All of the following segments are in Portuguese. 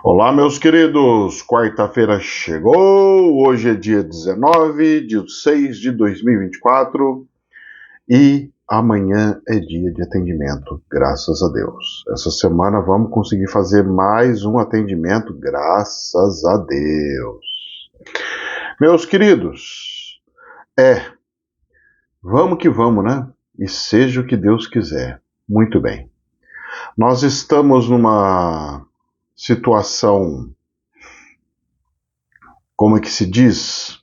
Olá, meus queridos! Quarta-feira chegou, hoje é dia 19 de 6 de 2024 e amanhã é dia de atendimento, graças a Deus. Essa semana vamos conseguir fazer mais um atendimento, graças a Deus. Meus queridos, vamos que vamos, né? E seja o que Deus quiser. Muito bem. Nós estamos numa situação, como é que se diz?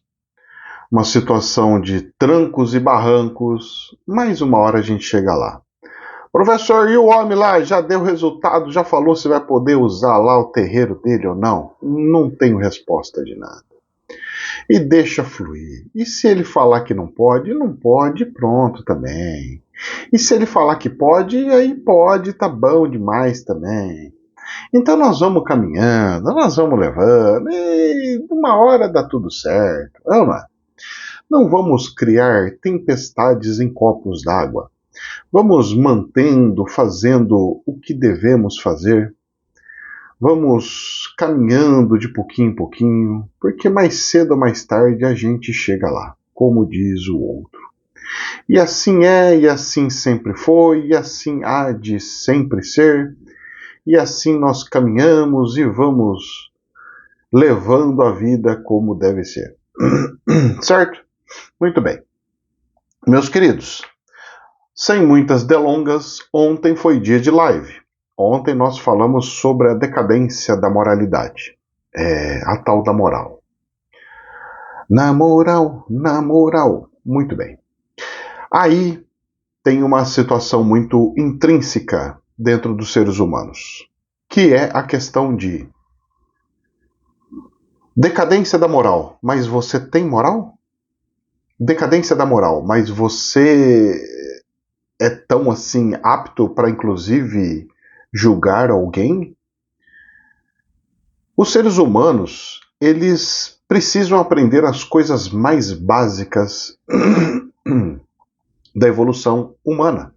Uma situação de trancos e barrancos, mas uma hora a gente chega lá. Professor, e o homem lá já deu resultado, já falou se vai poder usar lá o terreiro dele ou não? Não tenho resposta de nada. E deixa fluir. E se ele falar que não pode, pronto também. E se ele falar que pode, aí pode, tá bom demais também. Então nós vamos caminhando, nós vamos levando, e uma hora dá tudo certo. Vamos lá. Não vamos criar tempestades em copos d'água. Vamos mantendo, fazendo o que devemos fazer. Vamos caminhando de pouquinho em pouquinho, porque mais cedo ou mais tarde a gente chega lá, como diz o outro. E assim é, e assim sempre foi, e assim há de sempre ser, e assim nós caminhamos e vamos levando a vida como deve ser. Certo? Muito bem. Meus queridos, sem muitas delongas, ontem foi dia de live. Ontem nós falamos sobre a decadência da moralidade. A tal da moral. Na moral. Muito bem. Aí tem uma situação muito intrínseca dentro dos seres humanos, que é a questão de decadência da moral. Mas você tem moral? Decadência da moral, mas você é tão assim apto para inclusive julgar alguém? Os seres humanos, eles precisam aprender as coisas mais básicas da evolução humana,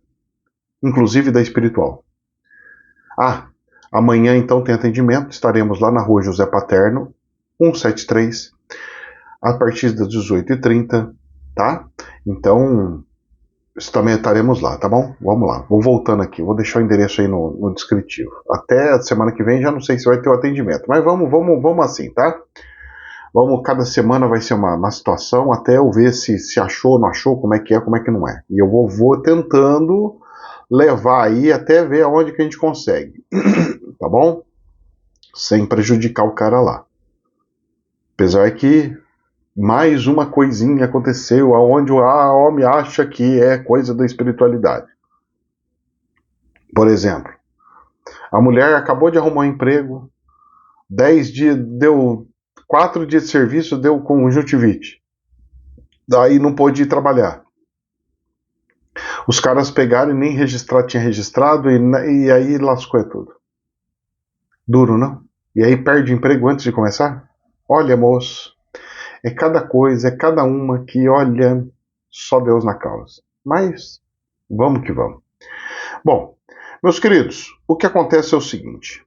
inclusive da espiritual. Amanhã então tem atendimento, estaremos lá na rua José Paterno, 173, a partir das 18h30, tá? Então, também estaremos lá, tá bom? Vamos lá, vou voltando aqui, vou deixar o endereço aí no descritivo. Até a semana que vem já não sei se vai ter o atendimento, mas vamos assim, tá? Cada semana vai ser uma situação até eu ver se achou, não achou, como é que não é. E eu vou tentando levar aí até ver aonde que a gente consegue, tá bom? Sem prejudicar o cara lá. Apesar que mais uma coisinha aconteceu aonde o homem acha que é coisa da espiritualidade. Por exemplo, a mulher acabou de arrumar um emprego, 10 dias, deu 4 dias de serviço, deu conjuntivite. Daí não pôde ir trabalhar. Os caras pegaram e nem tinha registrado e aí lascou tudo. Duro, não? E aí perde emprego antes de começar? Olha, moço, é cada coisa, é cada uma que, olha, só Deus na causa. Mas, vamos que vamos. Bom, meus queridos, o que acontece é o seguinte.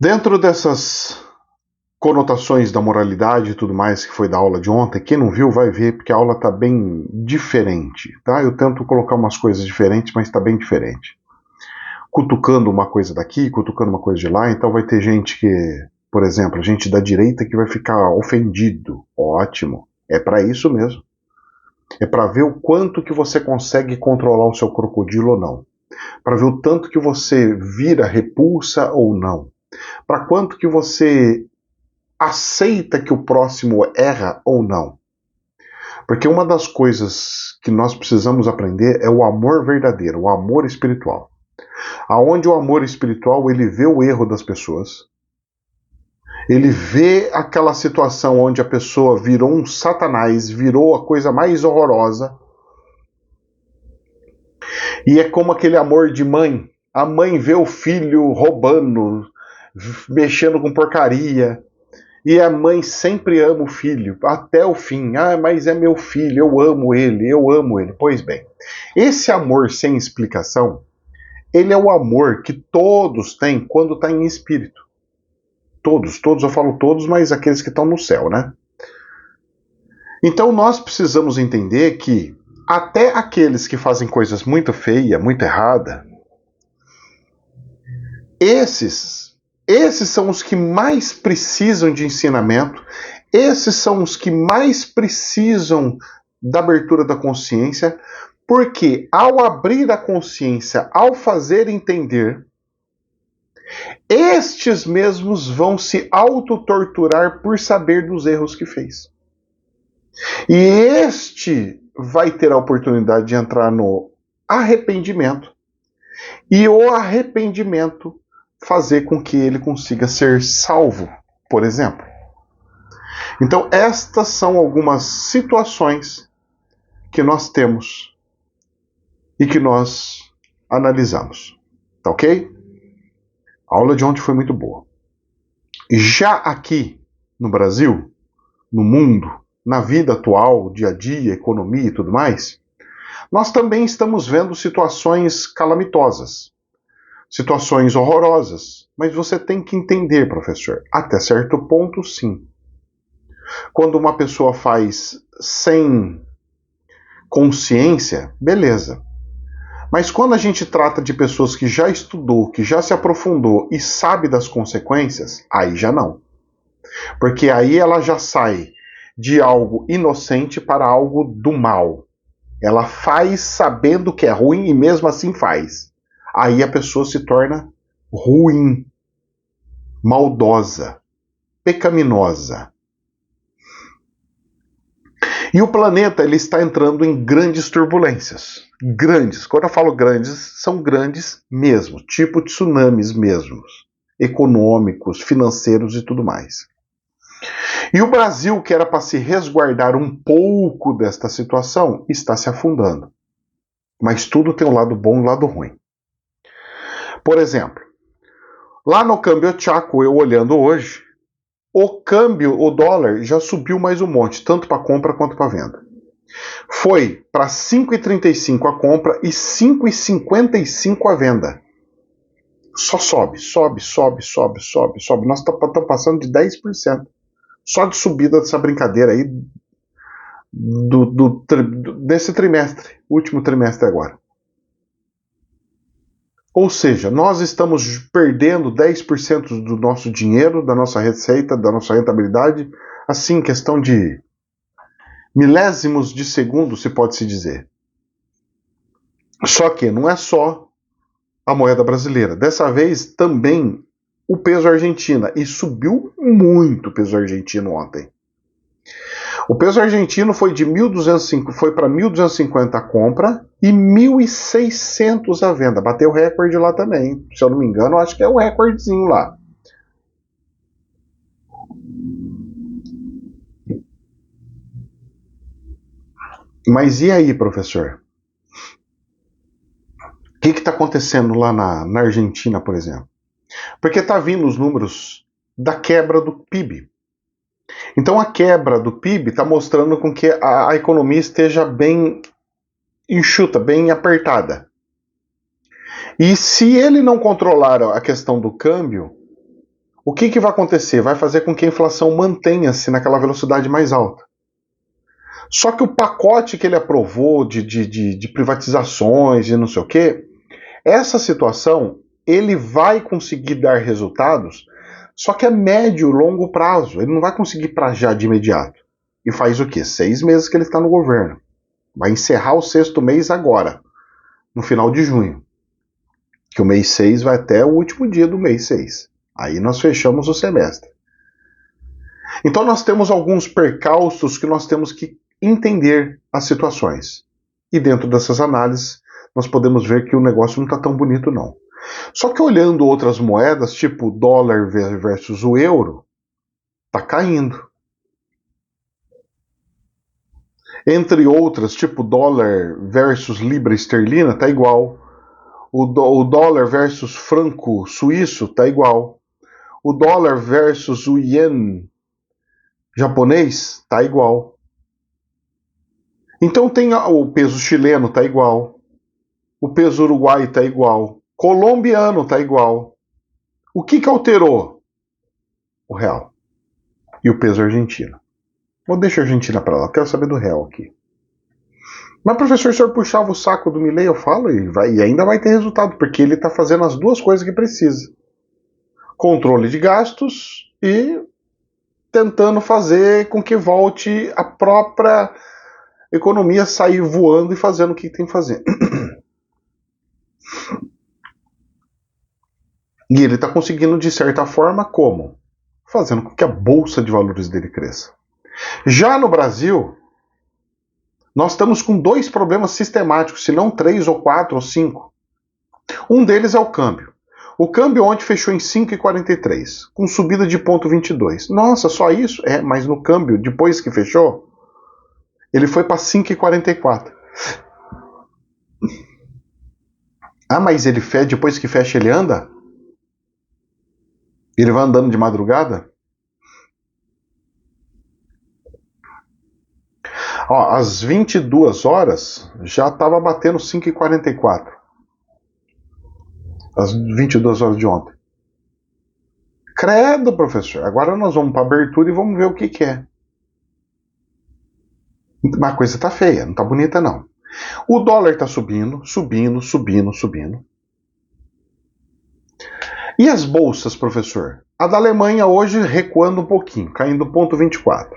Dentro dessas conotações da moralidade e tudo mais que foi da aula de ontem, quem não viu vai ver, porque a aula está bem diferente, tá? Eu tento colocar umas coisas diferentes, mas está bem diferente. Cutucando uma coisa daqui, cutucando uma coisa de lá, então vai ter gente que, por exemplo, gente da direita que vai ficar ofendido. Ótimo, é para isso mesmo. É para ver o quanto que você consegue controlar o seu crocodilo ou não. Para ver o tanto que você vira repulsa ou não. Para quanto que você aceita que o próximo erra ou não. Porque uma das coisas que nós precisamos aprender é o amor verdadeiro, o amor espiritual. Aonde o amor espiritual, ele vê o erro das pessoas, ele vê aquela situação onde a pessoa virou um satanás, virou a coisa mais horrorosa, e é como aquele amor de mãe. A mãe vê o filho roubando, mexendo com porcaria, e a mãe sempre ama o filho, até o fim. Mas é meu filho, eu amo ele. Pois bem, esse amor sem explicação ele é o amor que todos têm quando está em espírito. Todos, eu falo todos, mas aqueles que estão no céu, né? Então nós precisamos entender que até aqueles que fazem coisas muito feias, muito erradas, esses são os que mais precisam de ensinamento, esses são os que mais precisam da abertura da consciência, porque ao abrir a consciência, ao fazer entender, estes mesmos vão se autotorturar por saber dos erros que fez. E este vai ter a oportunidade de entrar no arrependimento, e o arrependimento fazer com que ele consiga ser salvo, por exemplo. Então, estas são algumas situações que nós temos e que nós analisamos. Tá ok? A aula de ontem foi muito boa. Já aqui no Brasil, no mundo, na vida atual, dia a dia, economia e tudo mais, nós também estamos vendo situações calamitosas, situações horrorosas. Mas você tem que entender, professor, até certo ponto, sim. Quando uma pessoa faz sem consciência, beleza. Mas quando a gente trata de pessoas que já estudou, que já se aprofundou e sabe das consequências, aí já não. Porque aí ela já sai de algo inocente para algo do mal. Ela faz sabendo que é ruim e mesmo assim faz. Aí a pessoa se torna ruim, maldosa, pecaminosa. E o planeta ele está entrando em grandes turbulências. Grandes. Quando eu falo grandes, são grandes mesmo. Tipo tsunamis mesmos. Econômicos, financeiros e tudo mais. E o Brasil, que era para se resguardar um pouco desta situação, está se afundando. Mas tudo tem um lado bom e um lado ruim. Por exemplo, lá no câmbio Chaco, eu olhando hoje, o câmbio, o dólar, já subiu mais um monte, tanto para compra quanto para venda. Foi para 5,35 a compra e 5,55 a venda. Só sobe. Nós estamos passando de 10%. Só de subida dessa brincadeira aí desse trimestre, último trimestre agora. Ou seja, nós estamos perdendo 10% do nosso dinheiro, da nossa receita, da nossa rentabilidade, assim, questão de milésimos de segundo, se pode se dizer. Só que não é só a moeda brasileira. Dessa vez também o peso argentino, e subiu muito o peso argentino ontem. O peso argentino foi de 1.205, foi para 1.250 a compra e 1.600 a venda. Bateu o recorde lá também. Se eu não me engano, acho que é o recordezinho lá. Mas e aí, professor? O que está acontecendo lá na Argentina, por exemplo? Porque está vindo os números da quebra do PIB. Então a quebra do PIB está mostrando com que a economia esteja bem enxuta, bem apertada. E se ele não controlar a questão do câmbio, o que vai acontecer? Vai fazer com que a inflação mantenha-se naquela velocidade mais alta. Só que o pacote que ele aprovou de privatizações e não sei o quê, essa situação ele vai conseguir dar resultados, só que é médio e longo prazo. Ele não vai conseguir para já de imediato. E faz o quê? 6 meses que ele está no governo. Vai encerrar o 6º mês agora, no final de junho. Que o mês 6 vai até o último dia do mês 6. Aí nós fechamos o semestre. Então nós temos alguns percalços que nós temos que entender as situações. E dentro dessas análises, nós podemos ver que o negócio não está tão bonito não. Só que olhando outras moedas, tipo o dólar versus o euro, está caindo. Entre outras, tipo dólar versus libra esterlina, está igual. O dólar versus franco suíço, está igual. O dólar versus o ien japonês, está igual. Então tem o peso chileno, está igual. O peso uruguai está igual. Colombiano tá igual. O que alterou? O real. E o peso argentino. Vou deixar a Argentina para lá, quero saber do real aqui. Mas, professor, o senhor puxava o saco do Milei, eu falo, e ainda vai ter resultado, porque ele está fazendo as duas coisas que precisa. Controle de gastos e tentando fazer com que volte a própria economia sair voando e fazendo o que tem que fazer. E ele está conseguindo, de certa forma, como? Fazendo com que a bolsa de valores dele cresça. Já no Brasil, nós estamos com dois problemas sistemáticos, se não 3 ou 4 ou 5. Um deles é o câmbio. O câmbio ontem fechou em 5,43, com subida de 0,22. Nossa, só isso? É, mas no câmbio, depois que fechou, ele foi para 5,44. Ah, mas ele depois que fecha ele anda? Ele vai andando de madrugada? Ó, às 22 horas já estava batendo 5,44. Às 22 horas de ontem. Credo, professor. Agora nós vamos para a abertura e vamos ver o que, que é. Mas a coisa tá feia, não tá bonita não. O dólar tá subindo, subindo, subindo, subindo. E as bolsas, professor? A da Alemanha hoje recuando um pouquinho, caindo 0,24.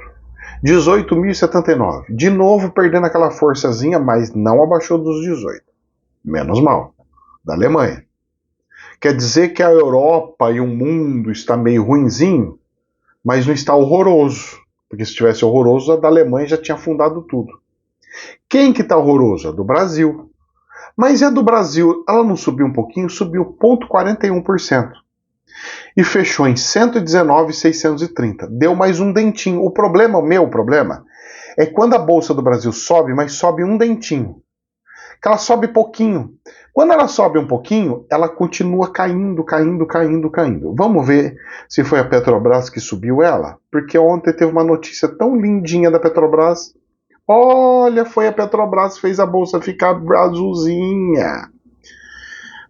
18.079. De novo perdendo aquela forçazinha, mas não abaixou dos 18. Menos mal. Da Alemanha. Quer dizer que a Europa e o mundo está meio ruinzinho, mas não está horroroso. Porque se estivesse horroroso, a da Alemanha já tinha afundado tudo. Quem que está horroroso? A do Brasil. Mas a do Brasil, ela não subiu um pouquinho? Subiu 0,41%. E fechou em 119.630. Deu mais um dentinho. O problema, o meu problema, é quando a Bolsa do Brasil sobe, mas sobe um dentinho. Que ela sobe pouquinho. Quando ela sobe um pouquinho, ela continua caindo, caindo, caindo, caindo. Vamos ver se foi a Petrobras que subiu ela? Porque ontem teve uma notícia tão lindinha da Petrobras. Olha, foi a Petrobras que fez a Bolsa ficar azulzinha.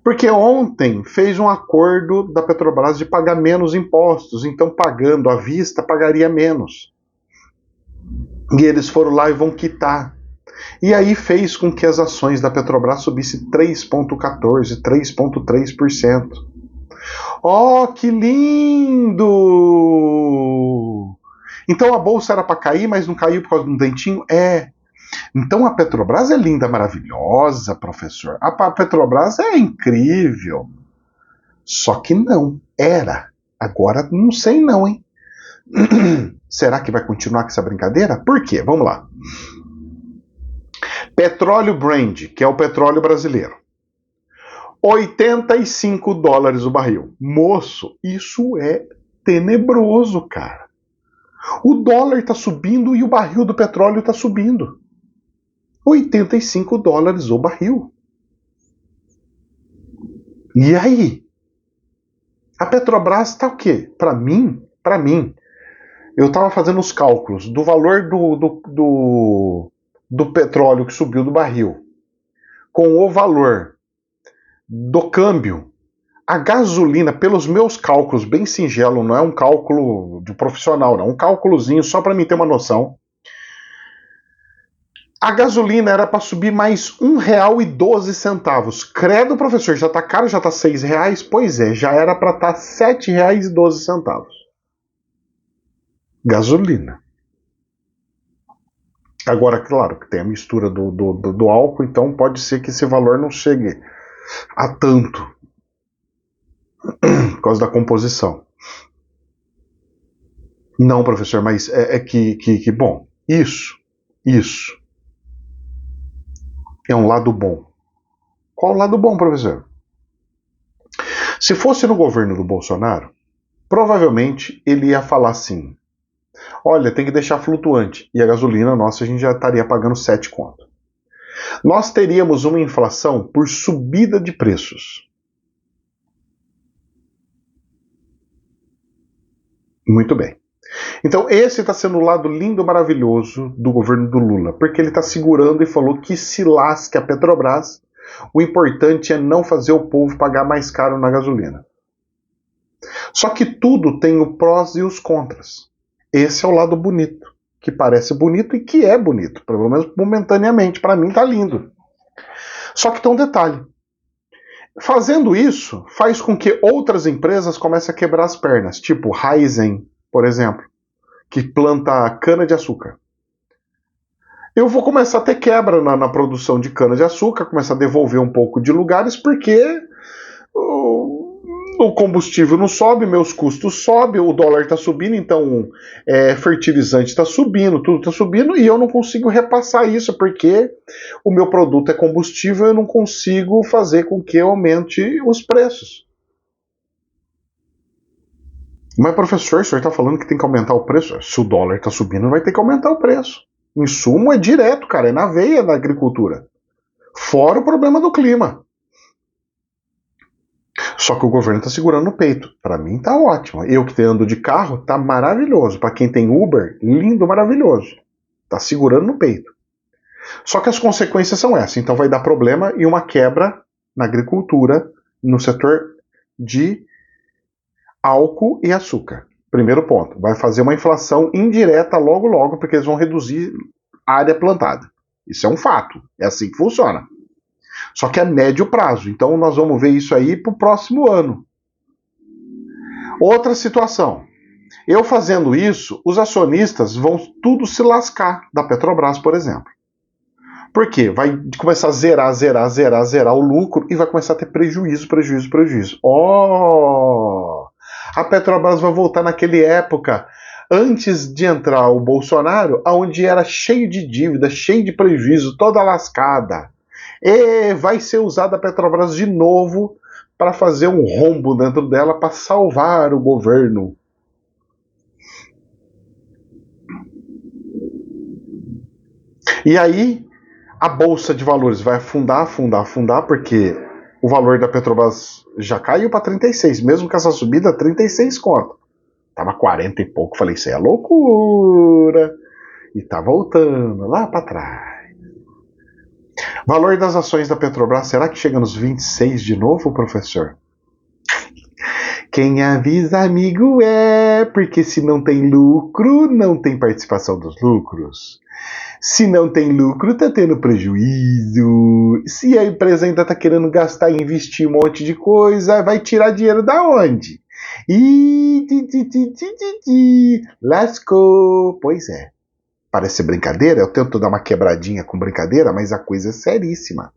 Porque ontem fez um acordo da Petrobras de pagar menos impostos, então pagando à vista pagaria menos. E eles foram lá e vão quitar. E aí fez com que as ações da Petrobras subissem 3,14%, 3,3%. Oh, que lindo! Então a bolsa era para cair, mas não caiu por causa de um dentinho? É. Então a Petrobras é linda, maravilhosa, professor. A Petrobras é incrível. Só que não, era. Agora não sei não, hein? Será que vai continuar com essa brincadeira? Por quê? Vamos lá. Petróleo Brent, que é o petróleo brasileiro. $85 o barril. Moço, isso é tenebroso, cara. O dólar está subindo e o barril do petróleo está subindo. $85 o barril. E aí? A Petrobras está o quê? Para mim, eu estava fazendo os cálculos do valor do petróleo que subiu do barril com o valor do câmbio. A gasolina, pelos meus cálculos, bem singelo, não é um cálculo de profissional, não, um cálculozinho só para mim ter uma noção. A gasolina era para subir mais R$1,12. Credo, professor, já está caro, já está R$6? Pois é, já era para estar R$7,12. Gasolina. Agora, claro, que tem a mistura do álcool, então pode ser que esse valor não chegue a tanto. Por causa da composição. Não, professor, mas é que bom, isso é um lado bom. Qual o lado bom, professor? Se fosse no governo do Bolsonaro, provavelmente ele ia falar assim: olha, tem que deixar flutuante. E a gasolina, nossa, a gente já estaria pagando 7 conto. Nós teríamos uma inflação por subida de preços. Muito bem. Então esse está sendo o lado lindo, maravilhoso do governo do Lula, porque ele está segurando e falou que se lasque a Petrobras, O importante é não fazer o povo pagar mais caro na gasolina. Só que tudo tem os prós e os contras. Esse é o lado bonito, que parece bonito e que é bonito, pelo menos momentaneamente. Para mim tá lindo. Só que tem um detalhe. Fazendo isso, faz com que outras empresas comecem a quebrar as pernas, tipo Raizen, por exemplo, que planta cana-de-açúcar. Eu vou começar a ter quebra na produção de cana-de-açúcar, começar a devolver um pouco de lugares, porque o combustível não sobe, meus custos sobem, o dólar está subindo, então fertilizante está subindo, tudo está subindo, e eu não consigo repassar isso, porque o meu produto é combustível, eu não consigo fazer com que aumente os preços. Mas, professor, o senhor está falando que tem que aumentar o preço? Se o dólar está subindo, vai ter que aumentar o preço. Insumo é direto, cara, é na veia da agricultura. Fora o problema do clima. Só que o governo está segurando no peito. Para mim tá ótimo. Eu que ando de carro, tá maravilhoso. Para quem tem Uber, lindo, maravilhoso. Tá segurando no peito. Só que as consequências são essas. Então vai dar problema e uma quebra na agricultura, no setor de álcool e açúcar. Primeiro ponto. Vai fazer uma inflação indireta logo, logo, porque eles vão reduzir a área plantada. Isso é um fato. É assim que funciona. Só que é médio prazo. Então nós vamos ver isso aí para o próximo ano. Outra situação. Eu fazendo isso, os acionistas vão tudo se lascar da Petrobras, por exemplo. Por quê? Vai começar a zerar o lucro e vai começar a ter prejuízo. A Petrobras vai voltar naquela época, antes de entrar o Bolsonaro, onde era cheio de dívida, cheio de prejuízo, toda lascada. E vai ser usada a Petrobras de novo para fazer um rombo dentro dela para salvar o governo. E aí a Bolsa de Valores vai afundar, porque o valor da Petrobras já caiu para 36, mesmo com essa subida, 36 conto. Tava 40 e pouco, falei, isso aí é loucura. E tá voltando lá para trás. Valor das ações da Petrobras, será que chega nos 26 de novo, professor? Quem avisa amigo porque se não tem lucro, não tem participação dos lucros. Se não tem lucro, tá tendo prejuízo. Se a empresa ainda tá querendo gastar e investir um monte de coisa, vai tirar dinheiro da onde? Lascou. Pois é. Parece brincadeira, eu tento dar uma quebradinha com brincadeira, mas a coisa é seríssima.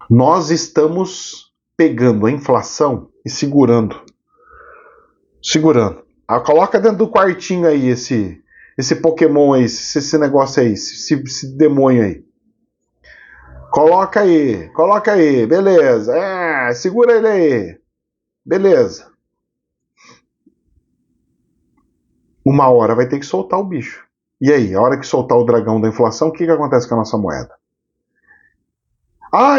Nós estamos pegando a inflação e segurando. Coloca dentro do quartinho aí esse Pokémon aí, esse negócio aí, esse demônio aí. Coloca aí, beleza. Segura ele aí. Beleza. Uma hora vai ter que soltar o bicho. E aí, a hora que soltar o dragão da inflação, o que acontece com a nossa moeda?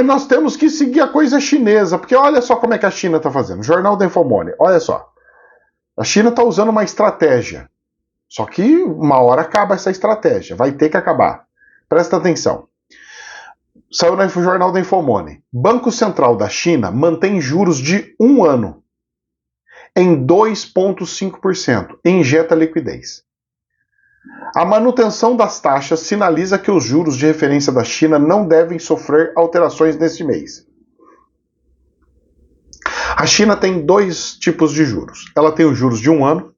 Nós temos que seguir a coisa chinesa, porque olha só como é que a China está fazendo. Jornal da Infomoney, olha só. A China está usando uma estratégia. Só que uma hora acaba essa estratégia. Vai ter que acabar. Presta atenção. Saiu no Jornal da Infomoney. Banco Central da China mantém juros de 1 ano em 2,5%. Injeta liquidez. A manutenção das taxas sinaliza que os juros de referência da China não devem sofrer alterações neste mês. A China tem 2 tipos de juros. Ela tem os juros de 1 ano,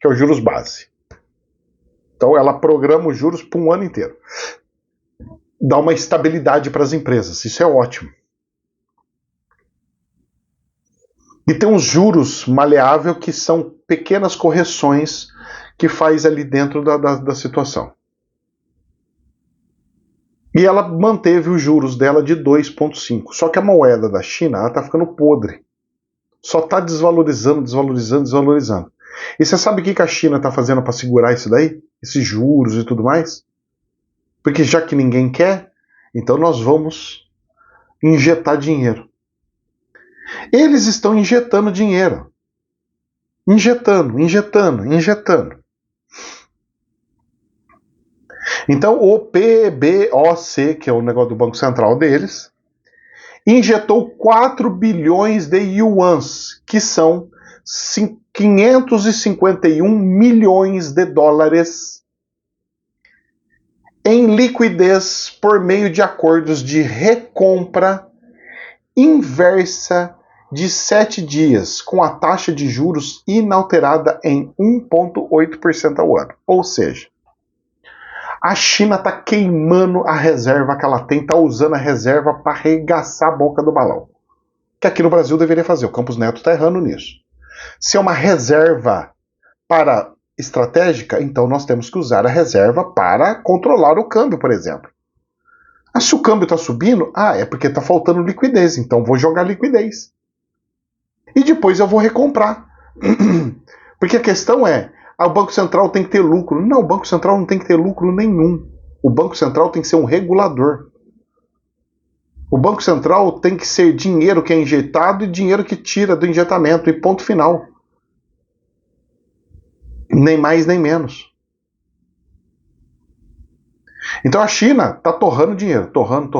que é os juros base. Então ela programa os juros por 1 ano inteiro. Dá uma estabilidade para as empresas, isso é ótimo. E tem os juros maleável, que são pequenas correções que faz ali dentro da situação. E ela manteve os juros dela de 2,5. Só que a moeda da China está ficando podre. Só está desvalorizando. E você sabe o que a China está fazendo para segurar isso daí? Esses juros e tudo mais? Porque já que ninguém quer, então nós vamos injetar dinheiro. Eles estão injetando dinheiro. Injetando. Então o PBOC, que é o negócio do Banco Central deles, injetou 4 bilhões de yuans, que são 551 milhões de dólares, em liquidez por meio de acordos de recompra inversa de 7 dias, com a taxa de juros inalterada em 1,8% ao ano. Ou seja, a China está queimando a reserva que ela tem, está usando a reserva para arregaçar a boca do balão. Que aqui no Brasil deveria fazer. O Campos Neto está errando nisso. Se é uma reserva para estratégica, então nós temos que usar a reserva para controlar o câmbio, por exemplo. Ah, se o câmbio está subindo, é porque está faltando liquidez, então vou jogar liquidez. E depois eu vou recomprar. Porque a questão é, o Banco Central tem que ter lucro. Não, o Banco Central não tem que ter lucro nenhum. O Banco Central tem que ser um regulador. O Banco Central tem que ser dinheiro que é injetado e dinheiro que tira do injetamento, e ponto final. Nem mais nem menos. Então a China está torrando dinheiro, torrando.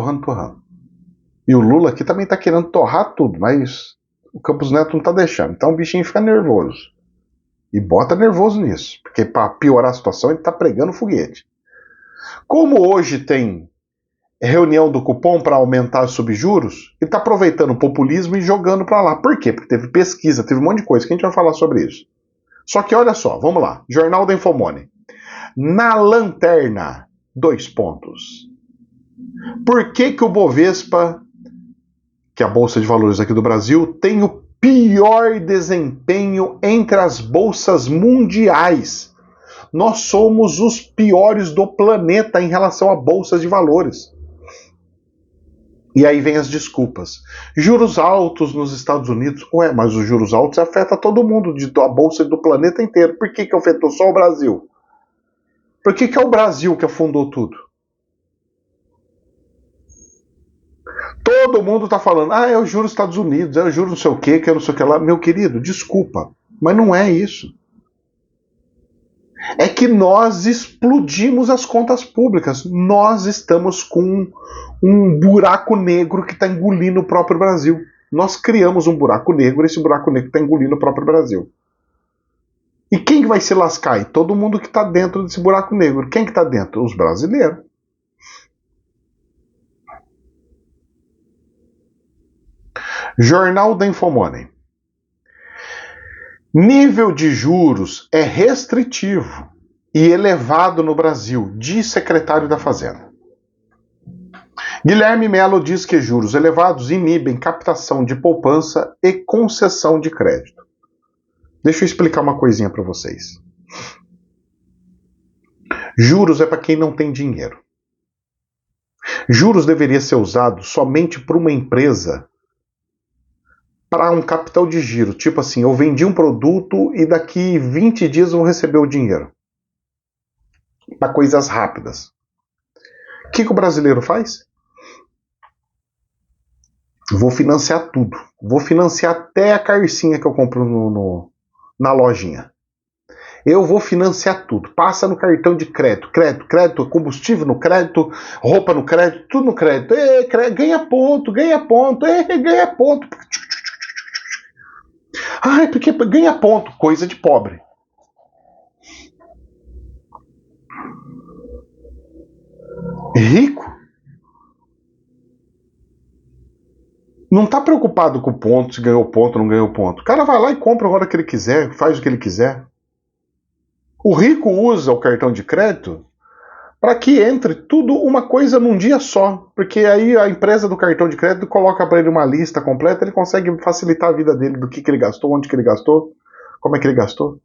E o Lula aqui também está querendo torrar tudo, mas o Campos Neto não está deixando. Então o bichinho fica nervoso. E bota nervoso nisso, porque para piorar a situação ele está pregando foguete. Como hoje tem reunião do cupom para aumentar os subjuros, ele está aproveitando o populismo e jogando para lá. Por quê? Porque teve pesquisa, teve um monte de coisa que a gente vai falar sobre isso. Só que olha só, vamos lá. Jornal da Infomoney. Na lanterna, 2 pontos. Por que o Bovespa, que é a Bolsa de Valores aqui do Brasil, tem o pior desempenho entre as bolsas mundiais? Nós somos os piores do planeta em relação a bolsas de valores. E aí vem as desculpas. Juros altos nos Estados Unidos. Ué, mas os juros altos afetam todo mundo, a bolsa do planeta inteiro. Por que afetou só o Brasil? Por que é o Brasil que afundou tudo? Todo mundo está falando, é o juro dos Estados Unidos, é o juro não sei o que é não sei o que lá. Meu querido, desculpa, mas não é isso. É que nós explodimos as contas públicas. Nós estamos com um buraco negro que está engolindo o próprio Brasil. Nós criamos um buraco negro, esse buraco negro está engolindo o próprio Brasil. E quem vai se lascar? Todo mundo que está dentro desse buraco negro. Quem que está dentro? Os brasileiros. Jornal da Infomoney. Nível de juros é restritivo e elevado no Brasil, diz secretário da Fazenda. Guilherme Melo diz que juros elevados inibem captação de poupança e concessão de crédito. Deixa eu explicar uma coisinha para vocês. Juros é para quem não tem dinheiro. Juros deveria ser usado somente por uma empresa para um capital de giro. Tipo assim, eu vendi um produto e daqui 20 dias eu vou receber o dinheiro. Para coisas rápidas. O que o brasileiro faz? Vou financiar tudo. Vou financiar até a carcinha que eu compro na lojinha. Eu vou financiar tudo. Passa no cartão de crédito. Crédito, combustível no crédito, roupa no crédito, tudo no crédito. Ganha ponto. Ganha ponto. Ai, porque ganha ponto. Coisa de pobre. Rico não está preocupado com o ponto, se ganhou ponto ou não ganhou ponto. O cara vai lá e compra a hora que ele quiser, faz o que ele quiser. O rico usa o cartão de crédito para que entre tudo uma coisa num dia só. Porque aí a empresa do cartão de crédito coloca para ele uma lista completa, ele consegue facilitar a vida dele do que ele gastou, onde que ele gastou, como é que ele gastou.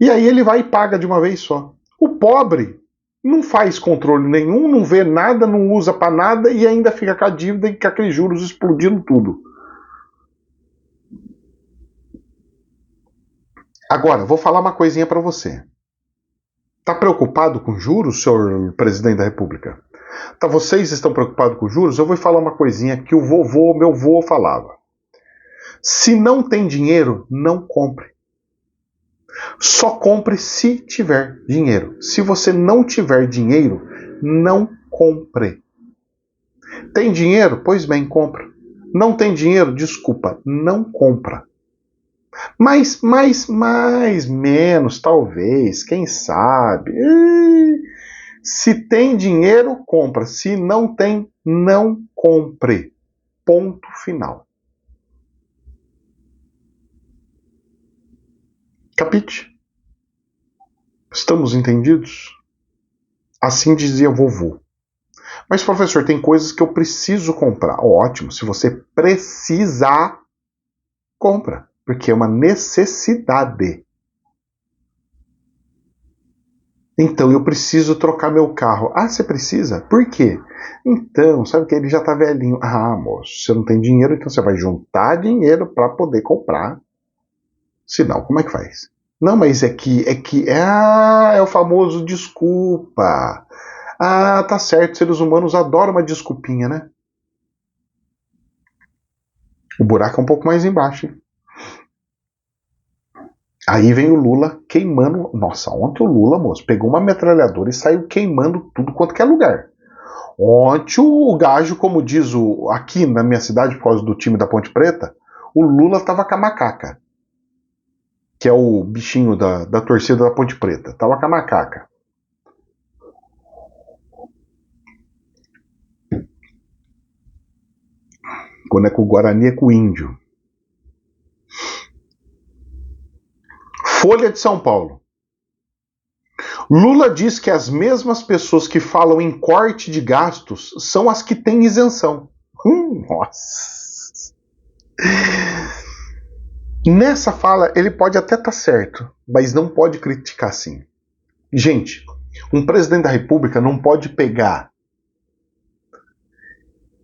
E aí ele vai e paga de uma vez só. O pobre não faz controle nenhum, não vê nada, não usa para nada e ainda fica com a dívida e com aqueles juros explodindo tudo. Agora, vou falar uma coisinha para você. Tá preocupado com juros, senhor presidente da República? Vocês estão preocupados com juros? Eu vou falar uma coisinha que meu vô falava. Se não tem dinheiro, não compre. Só compre se tiver dinheiro. Se você não tiver dinheiro, não compre. Tem dinheiro? Pois bem, compra. Não tem dinheiro? Desculpa, não compra. Mais, menos, talvez, quem sabe. Se tem dinheiro, compra. Se não tem, não compre. Ponto final. Capite? Estamos entendidos? Assim dizia vovô. Mas, professor, tem coisas que eu preciso comprar. Ótimo, se você precisar, compra. Porque é uma necessidade. Então, eu preciso trocar meu carro. Ah, você precisa? Por quê? Então, sabe que ele já tá velhinho. Ah, moço, você não tem dinheiro, então você vai juntar dinheiro para poder comprar. Senão, como é que faz? Não, mas é o famoso desculpa. Ah, tá certo, seres humanos adoram uma desculpinha, né? O buraco é um pouco mais embaixo, hein? Aí vem o Lula queimando. Nossa, ontem o Lula, moço, pegou uma metralhadora e saiu queimando tudo quanto que é lugar. Ontem o gajo, como diz aqui na minha cidade, por causa do time da Ponte Preta, o Lula tava com a macaca. Que é o bichinho da torcida da Ponte Preta. Tava com a macaca. Quando é com o Guarani é com o índio. Folha de São Paulo. Lula diz que as mesmas pessoas que falam em corte de gastos são as que têm isenção. Nossa. Nessa fala, ele pode até estar certo, mas não pode criticar assim. Gente, um presidente da República não pode pegar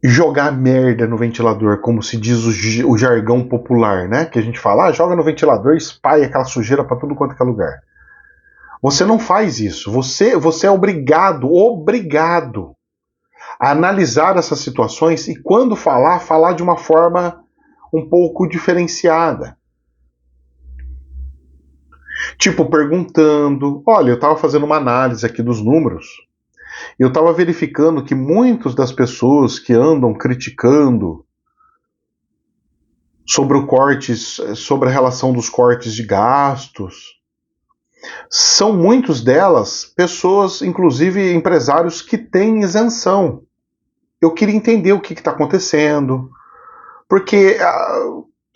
e jogar merda no ventilador, como se diz o jargão popular, né? Que a gente fala, joga no ventilador e espalha aquela sujeira para tudo quanto é lugar. Você não faz isso. Você é obrigado a analisar essas situações e quando falar de uma forma um pouco diferenciada. Tipo, perguntando, olha, eu estava fazendo uma análise aqui dos números, eu estava verificando que muitas das pessoas que andam criticando sobre a relação dos cortes de gastos, são muitos delas pessoas, inclusive empresários, que têm isenção. Eu queria entender o que está acontecendo, porque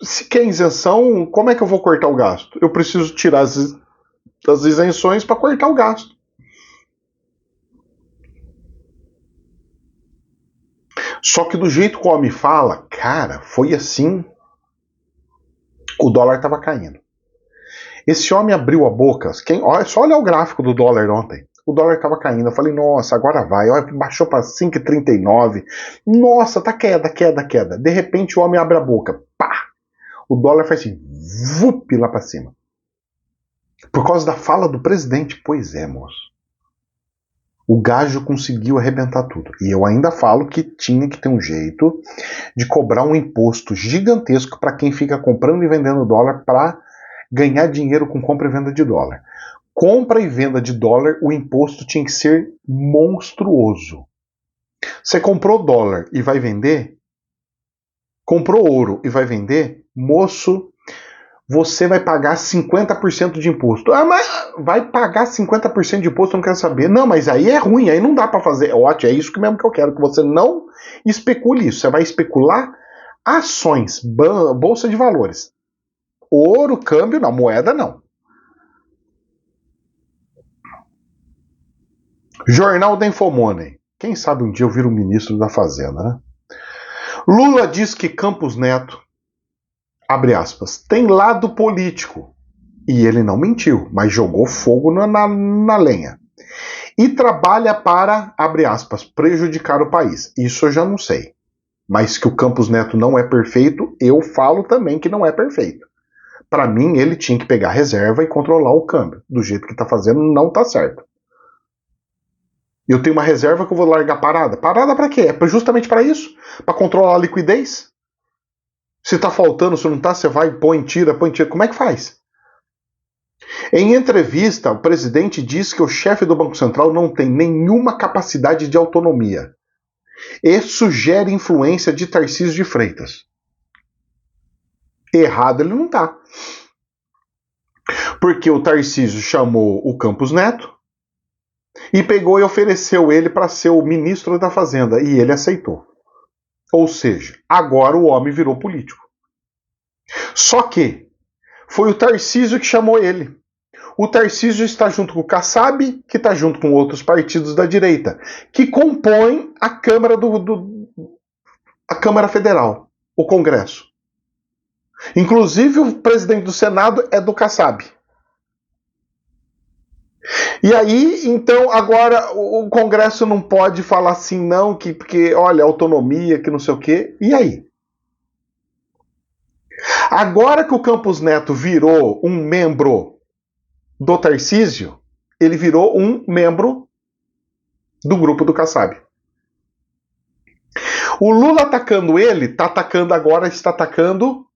se quer isenção, como é que eu vou cortar o gasto? Eu preciso tirar as isenções para cortar o gasto. Só que do jeito que o homem fala, cara, foi assim. O dólar estava caindo. Esse homem abriu a boca. Só olha o gráfico do dólar ontem. O dólar estava caindo. Eu falei, nossa, agora vai. Olha, baixou para 5,39. Nossa, tá queda. De repente o homem abre a boca. Pá! O dólar faz assim, vup, lá para cima. Por causa da fala do presidente. Pois é, moço. O gajo conseguiu arrebentar tudo. E eu ainda falo que tinha que ter um jeito de cobrar um imposto gigantesco para quem fica comprando e vendendo dólar para ganhar dinheiro com compra e venda de dólar. Compra e venda de dólar, o imposto tinha que ser monstruoso. Você comprou dólar e vai vender? Comprou ouro e vai vender? Moço, você vai pagar 50% de imposto. Ah, mas vai pagar 50% de imposto, eu não quero saber. Não, mas aí é ruim, aí não dá para fazer. Ótimo, é isso mesmo que eu quero, que você não especule isso. Você vai especular ações, bolsa de valores. Ouro, câmbio, não. Moeda, não. Jornal da Infomoney. Quem sabe um dia eu viro ministro da Fazenda, né? Lula diz que Campos Neto, abre aspas, tem lado político. E ele não mentiu, mas jogou fogo na lenha. E trabalha para, abre aspas, prejudicar o país. Isso eu já não sei. Mas que o Campos Neto não é perfeito, eu falo também que não é perfeito. Para mim, ele tinha que pegar reserva e controlar o câmbio. Do jeito que tá fazendo, não tá certo. Eu tenho uma reserva que eu vou largar parada. Parada para quê? É justamente para isso? Para controlar a liquidez? Se tá faltando, se não tá, você vai, põe, tira. Como é que faz? Em entrevista, o presidente diz que o chefe do Banco Central não tem nenhuma capacidade de autonomia e sugere influência de Tarcísio de Freitas. Errado ele não está. Porque o Tarcísio chamou o Campos Neto e pegou e ofereceu ele para ser o ministro da Fazenda, e ele aceitou. Ou seja, agora o homem virou político. Só que foi o Tarcísio que chamou ele. O Tarcísio está junto com o Kassab, que está junto com outros partidos da direita, que compõem a Câmara a Câmara Federal, o Congresso. Inclusive o presidente do Senado é do Kassab. E aí, então, agora o Congresso não pode falar assim, não, porque, olha, autonomia, que não sei o quê. E aí? Agora que o Campos Neto virou um membro do Tarcísio, ele virou um membro do grupo do Kassab. O Lula atacando ele, está atacando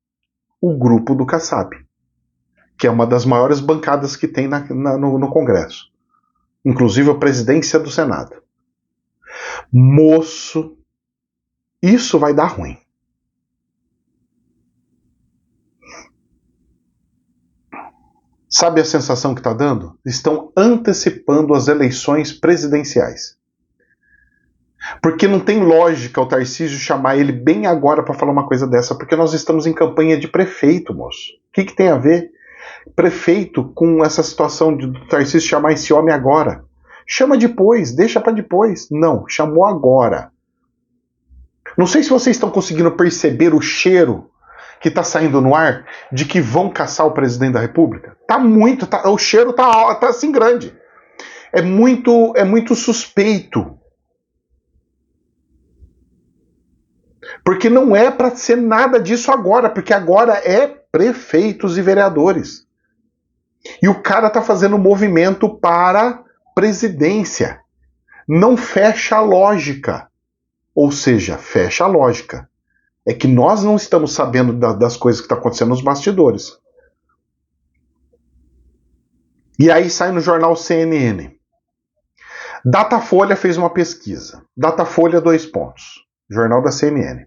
o grupo do Kassab, que é uma das maiores bancadas que tem no Congresso. Inclusive a presidência do Senado. Moço, isso vai dar ruim. Sabe a sensação que está dando? Estão antecipando as eleições presidenciais. Porque não tem lógica o Tarcísio chamar ele bem agora para falar uma coisa dessa, porque nós estamos em campanha de prefeito, moço. O que tem a ver prefeito com essa situação de o Tarcísio chamar esse homem agora? Chama depois, deixa para depois. Não, chamou agora. Não sei se vocês estão conseguindo perceber o cheiro que está saindo no ar de que vão caçar o presidente da República. O cheiro tá assim grande. É muito suspeito. Porque não é para ser nada disso agora, porque agora é prefeitos e vereadores. E o cara tá fazendo movimento para presidência. Não fecha a lógica. Ou seja, fecha a lógica. É que nós não estamos sabendo das coisas que estão acontecendo nos bastidores. E aí sai no jornal CNN. Datafolha fez uma pesquisa. Datafolha 2 pontos. Jornal da CNN.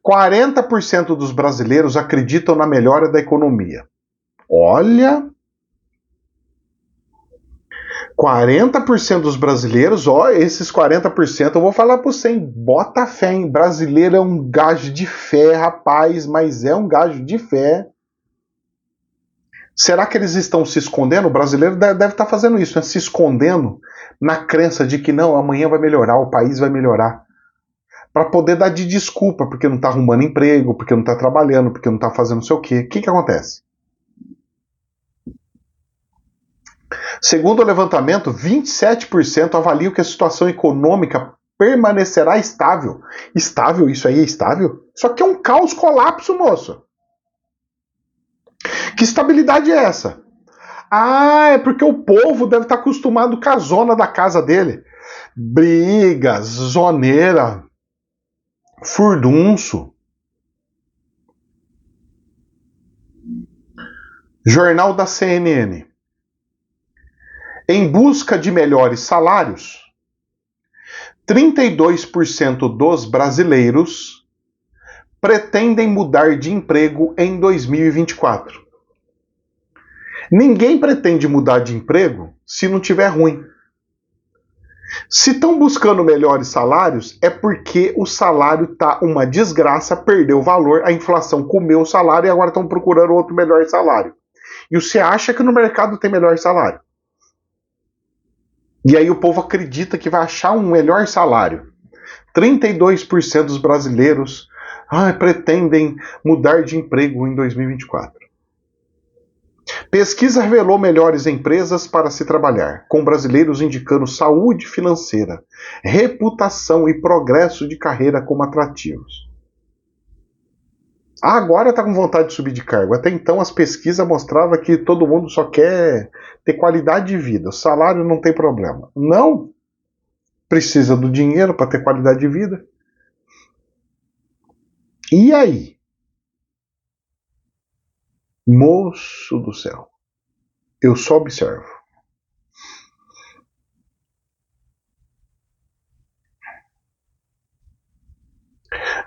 40% dos brasileiros acreditam na melhora da economia. Olha... 40% dos brasileiros, esses 40% eu vou falar para você, hein? Bota fé, hein? Brasileiro é um gajo de fé, rapaz, mas é um gajo de fé. Será que eles estão se escondendo? O brasileiro deve estar fazendo isso, né? Se escondendo na crença de que não, amanhã vai melhorar, o país vai melhorar. Para poder dar de desculpa, porque não está arrumando emprego, porque não está trabalhando, porque não está fazendo não sei o quê. O que acontece? Segundo o levantamento, 27% avaliam que a situação econômica permanecerá estável. Estável? Isso aí é estável? Isso aqui é um caos colapso, moço. Que estabilidade é essa? Ah, é porque o povo deve estar acostumado com a zona da casa dele. Briga, zoneira, furdunço. Jornal da CNN. Em busca de melhores salários, 32% dos brasileiros pretendem mudar de emprego em 2024. Ninguém pretende mudar de emprego se não tiver ruim. Se estão buscando melhores salários, é porque o salário está uma desgraça, perdeu valor, a inflação comeu o salário e agora estão procurando outro melhor salário. E você acha que no mercado tem melhor salário. E aí o povo acredita que vai achar um melhor salário. 32% dos brasileiros pretendem mudar de emprego em 2024. Pesquisa revelou melhores empresas para se trabalhar, com brasileiros indicando saúde financeira, reputação e progresso de carreira como atrativos. Agora está com vontade de subir de cargo. Até então as pesquisas mostravam que todo mundo só quer ter qualidade de vida. O salário não tem problema. Não. Precisa do dinheiro para ter qualidade de vida. E aí? Moço do céu. Eu só observo.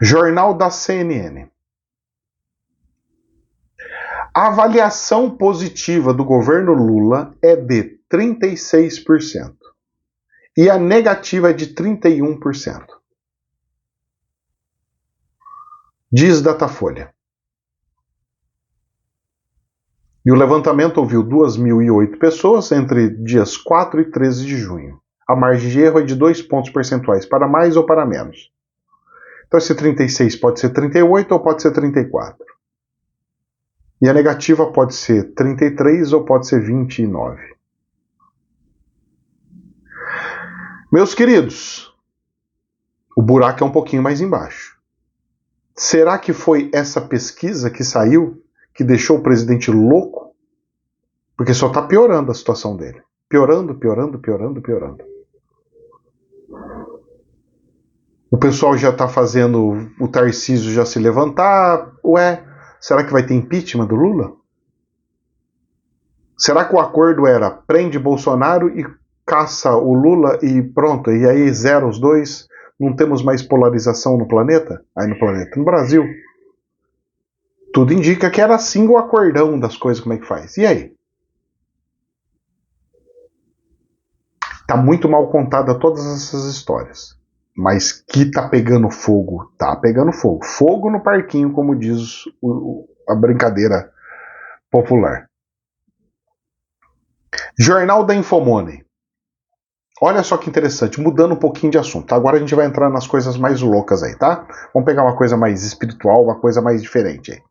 Jornal da CNN. A avaliação positiva do governo Lula é de 36%. E a negativa é de 31%. Diz Datafolha. E o levantamento ouviu 2.008 pessoas entre dias 4 e 13 de junho. A margem de erro é de 2 pontos percentuais, para mais ou para menos. Então esse 36 pode ser 38 ou pode ser 34. E a negativa pode ser 33 ou pode ser 29. Meus queridos, o buraco é um pouquinho mais embaixo. Será que foi essa pesquisa que saiu que deixou o presidente louco? Porque só está piorando a situação dele. Piorando, piorando, piorando, piorando. O pessoal já está fazendo o Tarcísio já se levantar. Ué, será que vai ter impeachment do Lula? Será que o acordo era prende Bolsonaro e caça o Lula e pronto, e aí zera os dois? Não temos mais polarização no planeta? Aí no planeta, no Brasil. Tudo indica que era assim o acordão das coisas, como é que faz. E aí? Tá muito mal contada todas essas histórias. Mas que tá pegando fogo, tá pegando fogo. Fogo no parquinho, como diz a brincadeira popular. Jornal da Infomoney. Olha só que interessante, mudando um pouquinho de assunto. Agora a gente vai entrar nas coisas mais loucas aí, tá? Vamos pegar uma coisa mais espiritual, uma coisa mais diferente aí.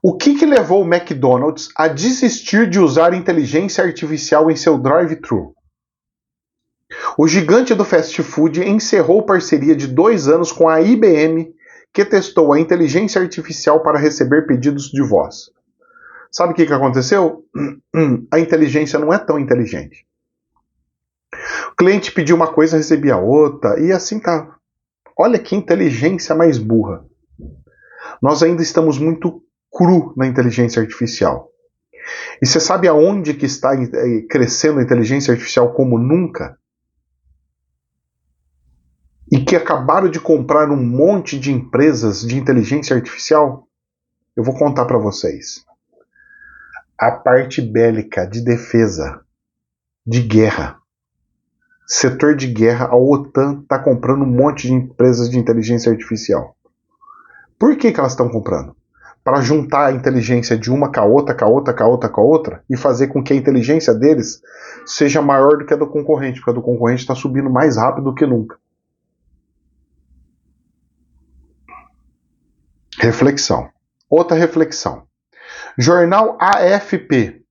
O que levou o McDonald's a desistir de usar inteligência artificial em seu drive-thru? O gigante do fast food encerrou parceria de 2 anos com a IBM, que testou a inteligência artificial para receber pedidos de voz. Sabe o que aconteceu? A inteligência não é tão inteligente. O cliente pediu uma coisa, recebia outra, e assim tá. Olha que inteligência mais burra. Nós ainda estamos muito cru na inteligência artificial. E você sabe aonde que está crescendo a inteligência artificial como nunca? E que acabaram de comprar um monte de empresas de inteligência artificial? Eu vou contar para vocês. A parte bélica, de defesa, de guerra. Setor de guerra, a OTAN está comprando um monte de empresas de inteligência artificial. Por que elas estão comprando? Para juntar a inteligência de uma com a outra, com a outra, com a outra, com a outra, e fazer com que a inteligência deles seja maior do que a do concorrente, porque a do concorrente está subindo mais rápido do que nunca. Reflexão. Outra reflexão. Jornal AFP.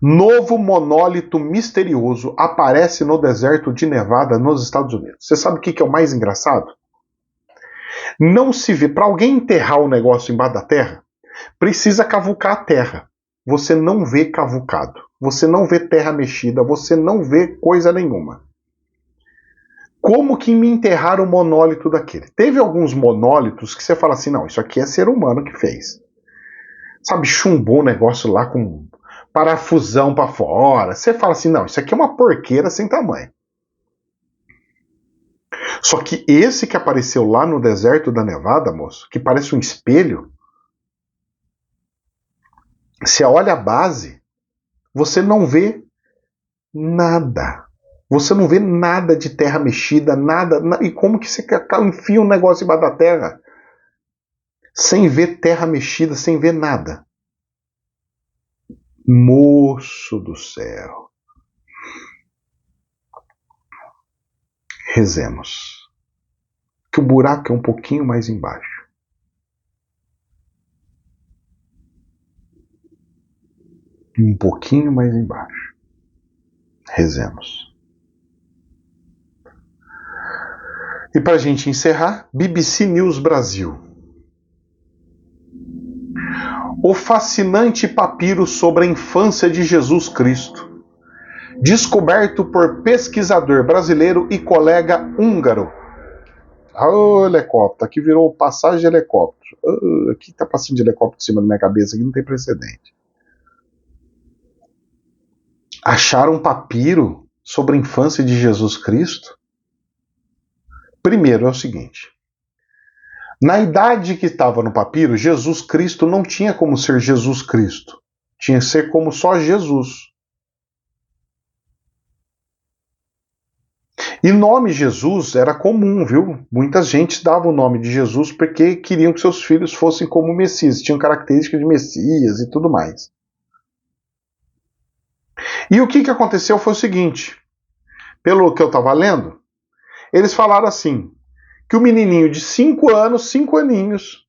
Novo monólito misterioso aparece no deserto de Nevada, nos Estados Unidos. Você sabe o que é o mais engraçado? Não se vê. Para alguém enterrar o negócio embaixo da terra, precisa cavucar a terra. Você não vê cavucado. Você não vê terra mexida. Você não vê coisa nenhuma. Como que me enterraram o monólito daquele? Teve alguns monólitos que você fala assim, não, isso aqui é ser humano que fez. Sabe, chumbou o negócio lá com parafusão para fora. Você fala assim, não, isso aqui é uma porqueira sem tamanho. Só que esse que apareceu lá no deserto da Nevada, moço, que parece um espelho, você olha a base, você não vê nada. Você não vê nada de terra mexida, nada. E como que você enfia um negócio embaixo da terra sem ver terra mexida, sem ver nada? Moço do céu. Rezemos. Que o buraco é um pouquinho mais embaixo. Um pouquinho mais embaixo. Rezemos. E para a gente encerrar, BBC News Brasil. O fascinante papiro sobre a infância de Jesus Cristo, descoberto por pesquisador brasileiro e colega húngaro. Oh, helicóptero, aqui virou passagem de helicóptero. Aqui tá passando de helicóptero em cima da minha cabeça, aqui não tem precedente. Acharam um papiro sobre a infância de Jesus Cristo? Primeiro é o seguinte: na idade que estava no papiro, Jesus Cristo não tinha como ser Jesus Cristo. Tinha que ser como só Jesus. E nome Jesus era comum, viu? Muita gente dava o nome de Jesus porque queriam que seus filhos fossem como o Messias, tinham características de Messias e tudo mais. E o que aconteceu foi o seguinte, pelo que eu estava lendo, eles falaram assim, que o menininho de 5 anos, 5 aninhos,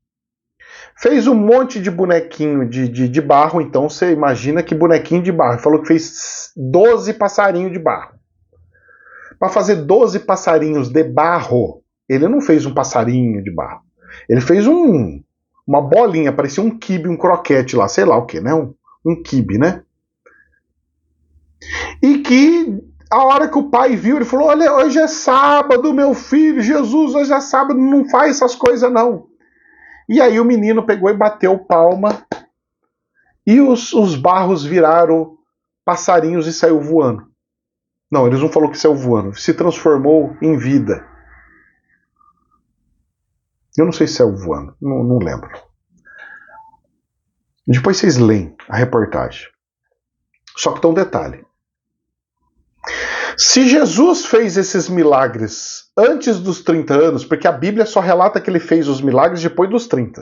fez um monte de bonequinho de barro, então você imagina que bonequinho de barro. Falou que fez 12 passarinhos de barro. Para fazer 12 passarinhos de barro, ele não fez um passarinho de barro. Ele fez uma bolinha, parecia um quibe, um croquete lá, sei lá o que, né? Um quibe, né? E que a hora que o pai viu, ele falou: olha, hoje é sábado, meu filho, Jesus, hoje é sábado, não faz essas coisas não. E aí o menino pegou e bateu palma e os barros viraram passarinhos e saiu voando. Não, eles não falaram que saiu voando, se transformou em vida. Eu não sei se saiu voando, não lembro. Depois vocês leem a reportagem. Só que tem um detalhe. Se Jesus fez esses milagres antes dos 30 anos, porque a Bíblia só relata que ele fez os milagres depois dos 30.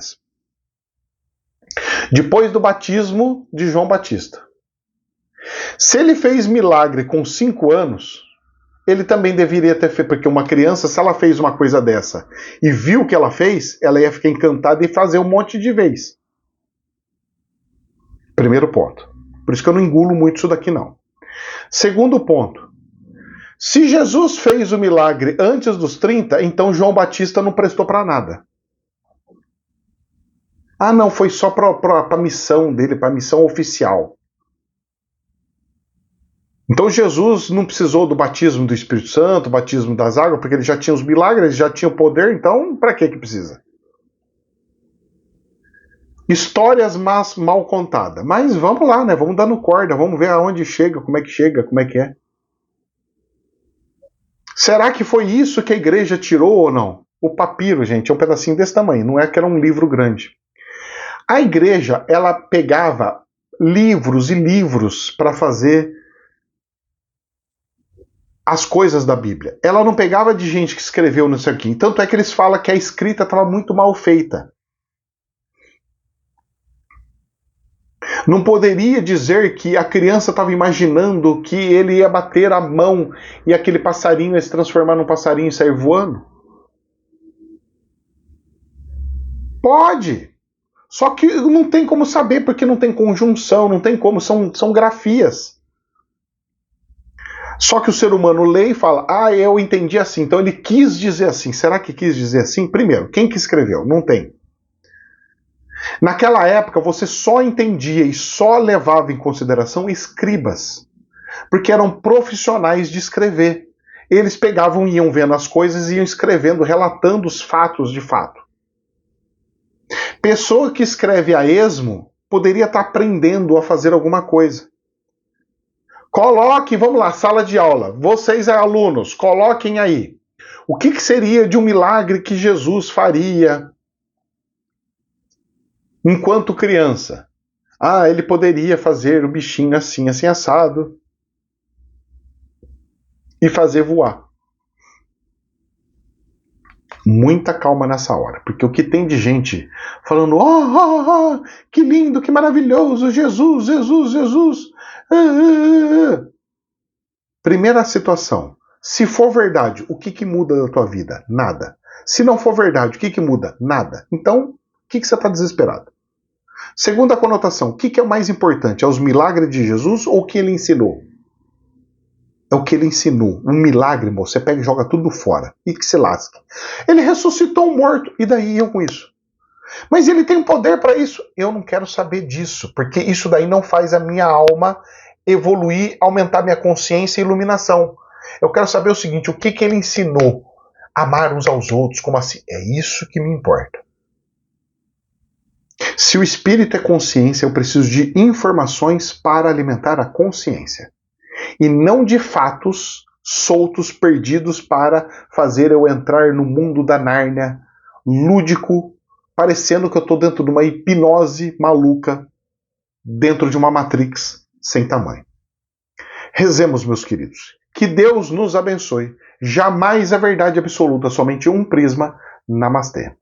Depois do batismo de João Batista. Se ele fez milagre com 5 anos, ele também deveria ter feito, porque uma criança, se ela fez uma coisa dessa e viu o que ela fez, ela ia ficar encantada e fazer um monte de vez. Primeiro ponto. Por isso que eu não engulo muito isso daqui não. Segundo ponto. Se Jesus fez o milagre antes dos 30, então João Batista não prestou para nada. Ah, não, foi só para a missão dele, para a missão oficial. Então Jesus não precisou do batismo do Espírito Santo, batismo das águas, porque ele já tinha os milagres, ele já tinha o poder, então para que precisa? Histórias mal contadas. Mas vamos lá, né? Vamos dando corda, vamos ver aonde chega, como é que é. Será que foi isso que a igreja tirou ou não? O papiro, gente, é um pedacinho desse tamanho, não é que era um livro grande. A igreja, ela pegava livros e livros para fazer as coisas da Bíblia. Ela não pegava de gente que escreveu nisso aqui. Tanto é que eles falam que a escrita estava muito mal feita. Não poderia dizer que a criança estava imaginando que ele ia bater a mão e aquele passarinho ia se transformar num passarinho e sair voando? Pode. Só que não tem como saber, porque não tem conjunção, não tem como, são grafias. Só que o ser humano lê e fala, eu entendi assim, então ele quis dizer assim. Será que quis dizer assim? Primeiro, quem que escreveu? Não tem. Naquela época, você só entendia e só levava em consideração escribas, porque eram profissionais de escrever. Eles pegavam e iam vendo as coisas e iam escrevendo, relatando os fatos de fato. Pessoa que escreve a esmo poderia estar aprendendo a fazer alguma coisa. Coloque, vamos lá, sala de aula. Vocês, alunos, coloquem aí. O que seria de um milagre que Jesus faria enquanto criança? Ele poderia fazer o bichinho assim, assim, assado. E fazer voar. Muita calma nessa hora, porque o que tem de gente falando, que lindo, que maravilhoso, Jesus, Jesus, Jesus. Primeira situação, se for verdade, o que muda da tua vida? Nada. Se não for verdade, o que muda? Nada. Então, o que você está desesperado? Segunda conotação, o que é o mais importante? É os milagres de Jesus ou o que ele ensinou? É o que ele ensinou. Um milagre, moço. Você pega e joga tudo fora. E que se lasque. Ele ressuscitou um morto. E daí eu com isso? Mas ele tem poder para isso. Eu não quero saber disso. Porque isso daí não faz a minha alma evoluir, aumentar minha consciência e iluminação. Eu quero saber o seguinte. O que ele ensinou? Amar uns aos outros. Como assim? É isso que me importa. Se o espírito é consciência, eu preciso de informações para alimentar a consciência. e não de fatos soltos, perdidos para fazer eu entrar no mundo da Nárnia, lúdico, parecendo que eu estou dentro de uma hipnose maluca, dentro de uma Matrix sem tamanho. Rezemos, meus queridos. Que Deus nos abençoe. Jamais a verdade absoluta, somente um prisma. Namastê.